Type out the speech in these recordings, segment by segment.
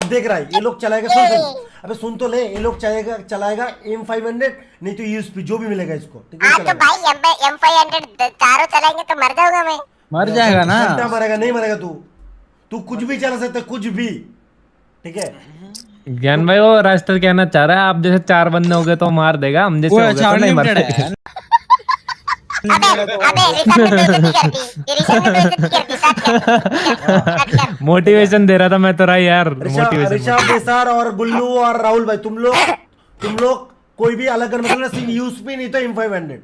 देख रहा है ये लोग चलाएगा, सुन अबे सुन तो ले, ये लोग चलाएगा M500 नहीं तो यूएसपी जो भी मिलेगा इसको, ठीक है? तो भाई M500 चारों चलाएंगे तो मर जाऊंगा मैं। मर जाएगा ना, घंटा मरेगा, नहीं मरेगा तू कुछ भी चला सकता है, कुछ भी, ठीक है? ज्ञान भाई वो रास्ता कहना चाह रहा है आप जैसे 4 बंदे हो गए तो मार देगा, हम जैसे हो गए तो नहीं मरते। मोटिवेशन दे रहा था मैं तो रहा यार, ऋषभ सर और गुल्लू और राहुल भाई, तुम लोग कोई भी अलग मतलब सिर्फ यूएसपी नहीं तो M500।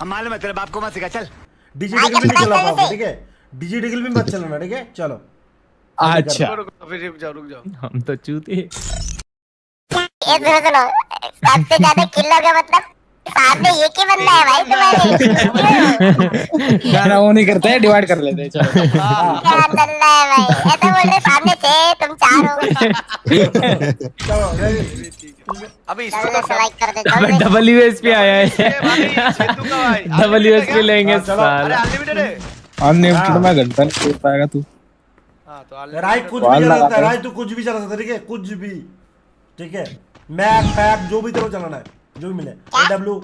हम मालूम है तेरे बाप को मत सिखा, चल डिजिटल भी नहीं चला पाओगे, ठीक है? डिजिटल भी मत चलाना, ठीक है? चलो अच्छा रुक जाओ हम तो चूती। सबसे ज्यादा किल हो गया मतलब सामने एक ही बंदा है भाई तुम्हारे। यार वो नहीं करते, डिवाइड कर लेते हैं, चलो। क्या चल रहा है भाई, ऐसा बोल रहे सामने थे तुम 4 हो। अभी लाइक कर दे। WSP आया है, WSP लेंगे साला। अनलिमिटेड है। अनलिमिटेड में घंटा नहीं खेल पाएगा तू। हां तो राय कुछ भी चला सकता है, राय तू कुछ भी चला सकता है, ठीक है? कुछ भी, ठीक है? मैक पैक जो भी तेरे को चलाना है, जो भी मिले, AW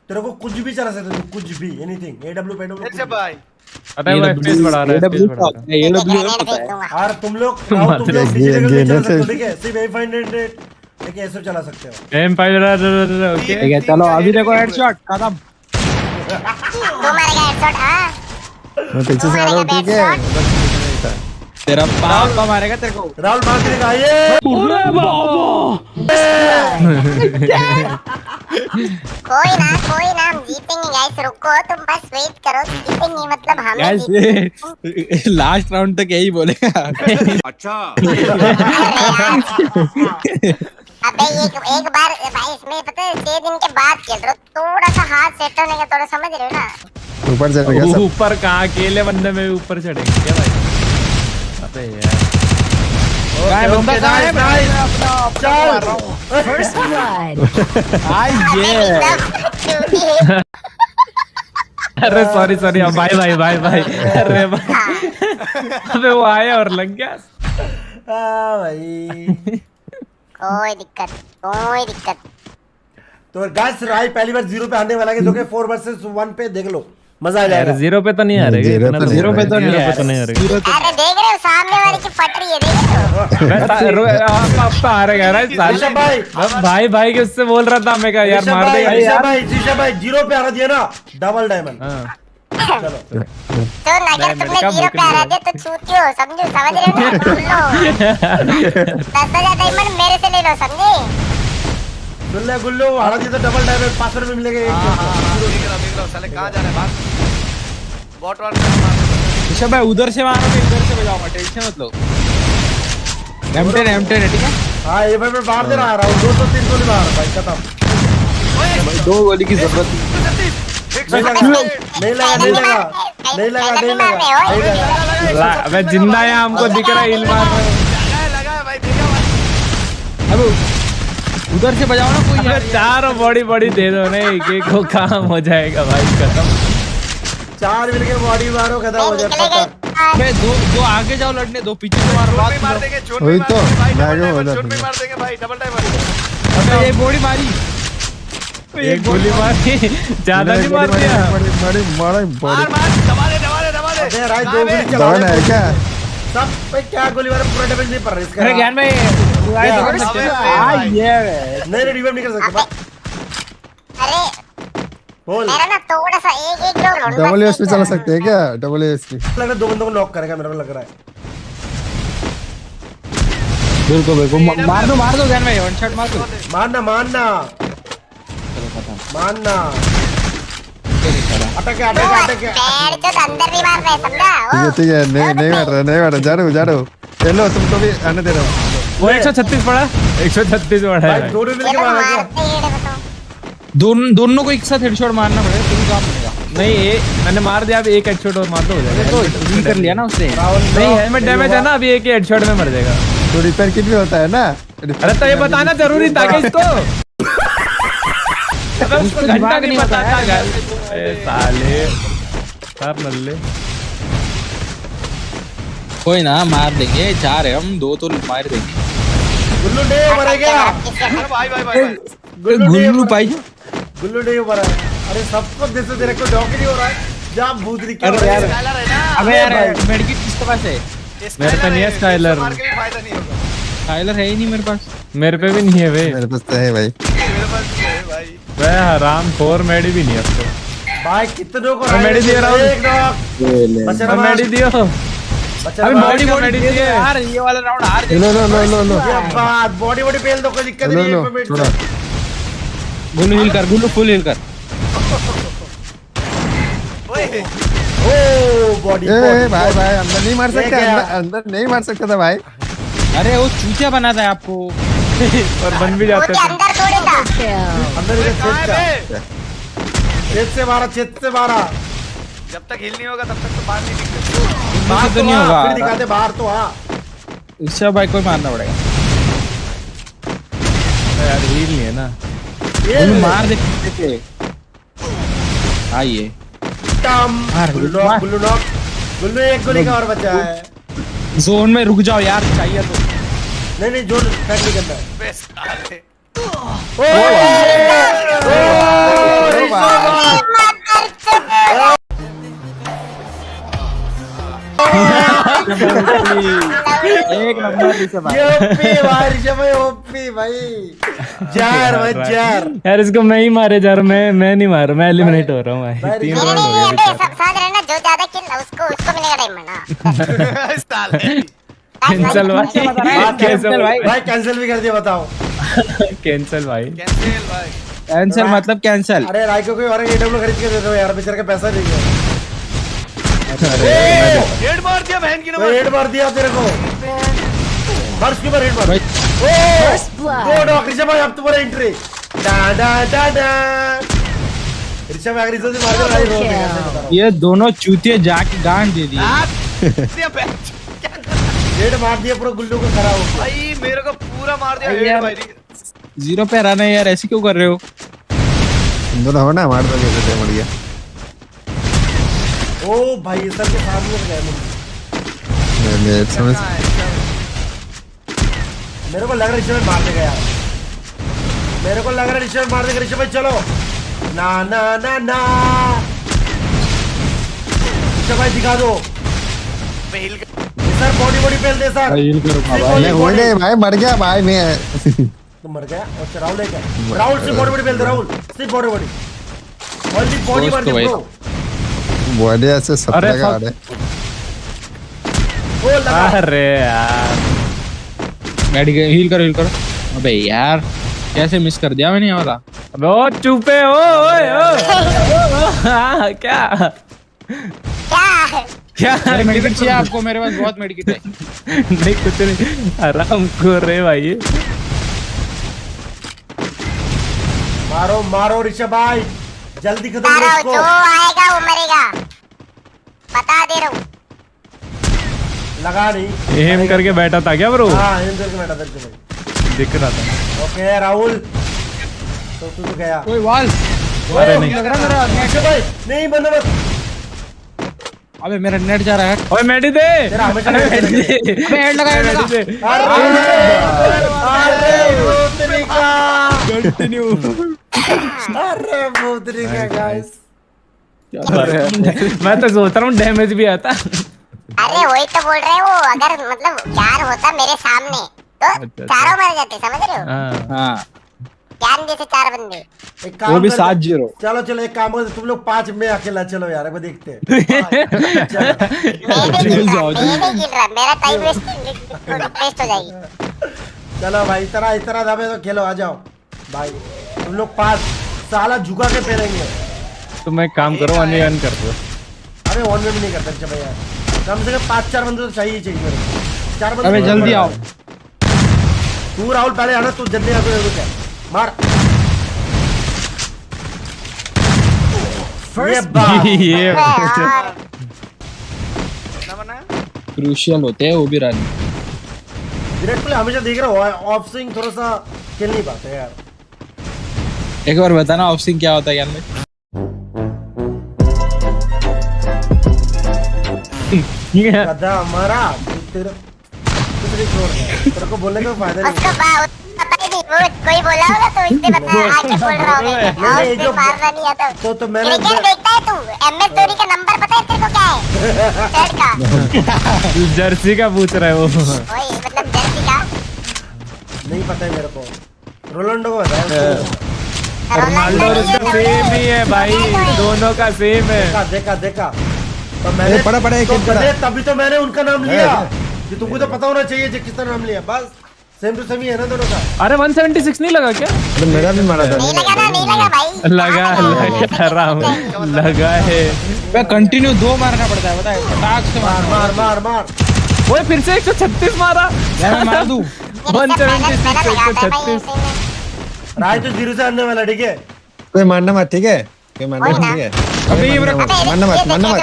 तेरे को कुछ भी चला सकता है, कुछ भी, एनीथिंग, AW पेडब्ल्यू ऐसे भाई पता है वो FPS बढ़ा रहा है, FPS बढ़ा रहा है। AW और तुम लोग डिजिटल भी चला सकते हो, ठीक है? सिर्फ M500 ठीक है ऐसे चला सकते हो। M500 ओके ठीक है, चलो अभी देखो हेडशॉट खत्म। तू मारेगा हेडशॉट। हां मैं पीछे से आ रहा हूँ, ठीक है? तेरा बाप का मारेगा तेरे को। राहुल मार देगा ये। कोई ना हम जीतेंगे गाइस, रुको तुम बस वेट करो, जीतेंगे मतलब हमें जीतेंगे। लास्ट राउंड तक यही बोलेगा। अच्छा अबे एक बार भाई इसमें पता है 6 दिन के बाद खेल रहे हो, थोड़ा सा हाथ सेट होने का, थोड़ा समझ रहे हो ना? ऊपर चढ़ गया सब। ऊपर कहाँ, अकेले बंदे में ऊपर चढ़ेंगे क्या भाई? अबे यार गाय बंदा कहाँ है? नाइस अपना First blood. अरे सॉरी भाई अरे भाई अबे वो आया और लग गया। भाई कोई दिक्कत। तो गाइस राय पहली बार 0 पे आने वाला है, जो कि 4 वर्सेस 1 पे देख लो, मजा आ जाएगा। 0 पे तो नहीं आ रहे, 0 पे जीरो पे तो नहीं है। अरे देख रहे हो सामने वाले की फट रही है, देख रहे हो? अब तो आ रहेगा ऋषभ भाई भाई के उससे बोल रहा था मैं कहा यार मार दे ऋषभ भाई 0 पे आ रहा दिया ना, डबल डायमंड। चलो तो अगर तुमने 0 पे आ रहा दिया तो छूती हो, समझो, समझ रहे हो ना? 10,000 डायमंड मेरे से ले लो, समझे? गुल्लू हरा दिया तो डबल डायमंड 500 में मिलेगा। देख लो साले कहां जा रहे हैं भाग। बॉट वार ऋषभ भाई उधर से मारोगे, इधर से बजाऊंगा, टेंशन मत लो। M10 है, ठीक है? हां ये भाई मैं बाहर दे रहा हूं, 200-300 गोली बाहर भाई, खत्म। 2 गोली की जरूरत नहीं। नहीं लगा। अबे जिंदा है, हमको दिख रहा है, हिल मार रहा है। लगा भाई, देखा भाई। अब उधर से बजाओ ना कोई यार। 4 बॉडी दे दो ना, एक को काम हो जाएगा भाई, खत्म। 4 मिल के बॉडी मारो, खत्म हो जाएगा। बे दो आगे जाओ लड़ने, 2 पीछे से मारो, बात मार देंगे, चोट वही में तो, मार देंगे भाई, मैं आगे डबल बोला डायमंड, चोट था। में मार देंगे भाई, डबल डायमंड। अबे ये बॉडी मारी, एक गोली मारी, ज्यादा नहीं मार दिया। मार दबा दे। अबे राय 2 गोली चला डबल है क्या? सब पे क्या गोली मारे, पूरा डैमेज नहीं पड़ रहा इसका। अरे ज्ञान भाई नहीं रिवाइव नहीं कर सकते। अरे बोल मेरा ना थोड़ा सा एक लोग डबल यूएसपी चला सकते हैं क्या? डबल यूएसपी लग रहा है 2 बंदों को नॉक करेगा, मेरे को लग रहा है। बिल्कुल मार दो ज्ञान भाई, वन शॉट मार दो। मारना अटक के पैर तो अंदर भी मार रहे, समझा? ठीक है नहीं मार रहा, जा रहा हूँ। चलो तुमको भी आने दे रहा हूँ। वो 136 पड़ा, 136 पड़ा भाई है। दोनों मिल ये के तो मारा क्या? मारते ही है, बताओ। दोनों को एक साथ हेडशॉट मारना पड़ेगा, तभी काम बनेगा। नहीं मैंने मार दिया, अब एक हेडशॉट और मार दो हो जाएगा। तो हील कर लिया ना उसने। नहीं हेलमेट डैमेज है ना, अभी एक ही हेडशॉट में मर जाएगा। तो रिपेयर किट भी होता है ना? अरे तो ये बताना जरूरी था कि इसको उसको घंटा नहीं पता था। साले सार नल्ले कोई ना, मार देंगे, 4 है हम, 2 तो मार देंगे। गुल्लू डे ओवर है क्या? अरे भाई भाई भाई भाई। गुल्लू भाई गुल्लू डे ओवर है। अरे सबको जैसे तेरे को डॉक नहीं हो रहा है। जा भूतरी क्या हो रहा है? स्काइलर है ना। अबे यार भाई। मेडिकेट किसके पास है? मेरे पे नहीं है स्काइलर। मार के भी फायदा नहीं होगा। स्काइलर है ही नहीं मेरे पास। मेरे पे भी नहीं है वे। मेरे पास तो है भाई। मेरे पास भी है भाई। वह हराम खोर मेडी भी नहीं है अब तो। भाई कितनों को मैं मेडी दे रहा हूँ। एक डॉक बचा मैं मेडी दियो। बचा अबे रहा बॉडी का बॉडी मेडिकेट दे दो है। यार, ये वाला राउंड हार लो लो लो लो लो ये बात बॉडी बॉडी पेल दो, कोई दिक्कत लो नहीं लो है। थोड़ा। गुल्लू हील कर, गुल्लू फुल हील कर। ओए ओ बॉडी ए भाई भाई अंदर नहीं मार ये सकता, क्या? अंदर नहीं मार सकता था भाई। अरे वो चूतिया बनाता है आपको। और बन भी वो जाते के थे। अंदर थोड़ी था। Kill. अंदर ये कहाँ है छेद बे? से मारा, छेद से मारा। जब तक हिल नहीं होगा तब तक तो बाहर नहीं निकलेगा। बाहर तो तो नहीं आ, होगा। फिर दिखाते बाहर तो आ। इससे भाई कोई मारना पड़ेगा। यार हील नहीं है ना। ये गुल्लू मार दे पीछे से। आइए टम मार, गुल्लू मार। गुल्लू नॉक। गुल्लू एक गोली का और बचा है। जोन में रुक जाओ यार, चाहिए तो। नहीं नहीं जोन फैक नहीं करना है। बे साले। एक नंबर से भाई। ये ओपी भाई ऋषभ भाई, ओपी भाई। जार भाई जार। यार इसको मैं ही मारे जा रहा हूँ। मैं नहीं मार रहा, मैं एलिमिनेट हो रहा हूँ भाई। 3 नहीं राउंड नहीं हो गए ये बेचारा। सब साथ रहना, जो ज्यादा किल उसको मिलेगा डायमंड। साले। कैंसल भाई। कैंसल भाई। भाई कैंसिल भी कर दिया, बताओ। कैंसल भाई। कैंसिल भाई। कैंसिल मतलब कैंसिल। अरे राइको कोई और एडब्ल्यू खरीद के दे दो यार, बेचारे का पैसा नहीं है। हेड मार दिया बहन की कोई हेड मार दिया तेरे को। फर्स्ट के ऊपर हेड मार। भाई। First blood. ओ डॉक ऋषभ भाई, अब तुम्हारा एंट्री। डा डा डा डा। ऋषभ भाई अगर इसे मार दे भाई रो देगा, मैं बता रहा हूँ। ये दोनों चूतिए जाके गांड दे दिए। दिया बहन। क्या कर हेड मार दिया पूरा गुल्लू को, खड़ा हो। भाई मेरे को पूरा मार दिया अरे हेड यार। भाई। 0 पे रहना है यार, ऐसे क्यों कर रहे हो? अंदर हो ना मार दो जैसे मर गया। ओ भाई ये सर के सामने से गए मुझे। मैं समझ मेरे को लग रहा है ऋषभ भाई मार देगा यार। मेरे को लग रहा है ऋषभ भाई मार देगा। ऋषभ भाई चलो। ना ना ना ना। ऋषभ भाई दिखा दो। मैं हिल गया। ये सर बॉडी बॉडी पेल दे सर। हील करो बाबा। मैं हो नहीं भाई, मर गया भाई मैं। तुम मर गया। अच्छा राहुल है क्या? राहुल सिर्फ बॉडी बॉडी पेल दे। राहुल सिर्फ बॉडी बॉडी। ओनली बॉडी दोस्त मार दे तो भाई। ब्रो। बॉडी ऐसे 17 का fuck. आड़े। ओ लगा। अरे यार मेडिकेट हील करो, हील करो। अबे यार कैसे मिस कर दिया मैंने ये वाला। अबे ओ चुपे ओ ओए ओ हाँ, क्या क्या क्या मेरे मेडिकेट चाहिए आपको? मेरे पास बहुत मेडिकेट है। नहीं कुछ नहीं, आराम कर रहे भाई। मारो मारो ऋषभ भाई, जल्दी खत्म मारो, करो जो इसको। आएगा वो मरेगा, बता दे रहा हूँ। लगा नहीं। एम करके बैठा था क्या ब्रो? हाँ एम करके बैठा था ऋषभ भाई। दिख रहा था। ओके राहुल, तो तू तो गया। कोई वाल। अरे नहीं। लग रहा मेरा नेट। ऋषभ भाई नहीं बंद मत। अबे मेरा नेट जा रहा है। ओए मेडी दे। तेरा हमेशा अरे नेट मेडी दे। दे। अबे हेड लगा, हेड लगा। मेडी दे। अरे भूतनी का। कंटिन्यू। अरे भूतनी का गाइस। मैं तो सोच रहा हूँ डैमेज भी आता। अरे वही तो बोल रहे हो, अगर मतलब 4 होता मेरे सामने तो अच्छा। चारों मर जाते, समझ रहे हो? हाँ। हाँ ज्ञान जैसे 4 बंदे। एक काम वो भी कर- 7-0। चलो चलो एक काम करो, तुम लोग 5 में अकेला चलो यार, एक बार देखते हैं। चलो। मैं नहीं गिर रहा, मेरा टाइम वेस्ट हो जाएगी। चलो भाई इतना दबे तो खेलो, आ जाओ भाई। तुम लोग 5 साला झुका के पेलेंगे। तुम एक काम करो, 1v1 कर दो। अरे 1 में भी नहीं करता ऋषभ यार, कम से कम 5-4 बंदे तो चाहिए मेरे को। 4 बंदे अबे बहुत जल्दी बड़ा आओ। है। तू राहुल पहले आना, तू जल्दी आके रुक मार। ये बात। ये और ना बना। क्रूशियल होते हैं वो भी रन। विराट कोहली हमेशा देख रहा हो ऑफ स्विंग थोड़ा सा खेल नहीं पाते यार। एक बार बताना ऑफ स्विंग क्या होता है ज्ञान में? गधा हमारा तेरा दूसरी छोड़, तेरे को बोलने का फायदा नहीं। उसको पता ही नहीं, वो कोई बोला होगा तो इससे बता आके बोल रहा हूँ मैं। नहीं, और जो उससे मारना नहीं आता। तो मैंने क्रिकेट देखता है तू? MS धोनी का नंबर पता है तेरे को क्या है? शर्ट का। जर्सी का पूछ रहे हो? वही मतलब जर्सी का। नहीं पता है मेरे को, रोनाल्डो को बताया। रोनाल्डो और उसका सेम ही है भाई, दोनों का सेम है। देखा तो मैंने पढ़ा एक तो पढ़ा। तभी तो मैंने उनका नाम लिया कि तुमको तो पता होना चाहिए जो किसका नाम लिया, बस सेम टू सेम ही है ना दोनों का। अरे 176 नहीं लगा क्या? अरे मेरा भी मारा था। नहीं लगा ना, नहीं लगा भाई। लगा है। मैं कंटिन्यू 2 मारना पड़ता है, बताए फटाक से मार वो फिर से 136 मारा। मैं मार दूं। 176 136। राज तो 0 से आने वाला, ठीक है? कोई मारना मत, ठीक है? कोई मारना मत, ठीक है? अबे ये मारना मेरा- मत।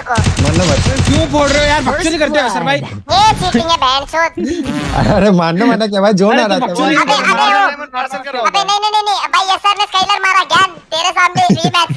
क्यों फोड़ रहे हो यार? बकचोदी करते हो सर भाई। ये चीटिंग है बैंड। अरे मारना क्या भाई, जोन आ रहा था। बकचोदी अबे मार्शल करो। नहीं भाई, SR ने स्काइलर मारा ज्ञान तेरे सामने रीमैच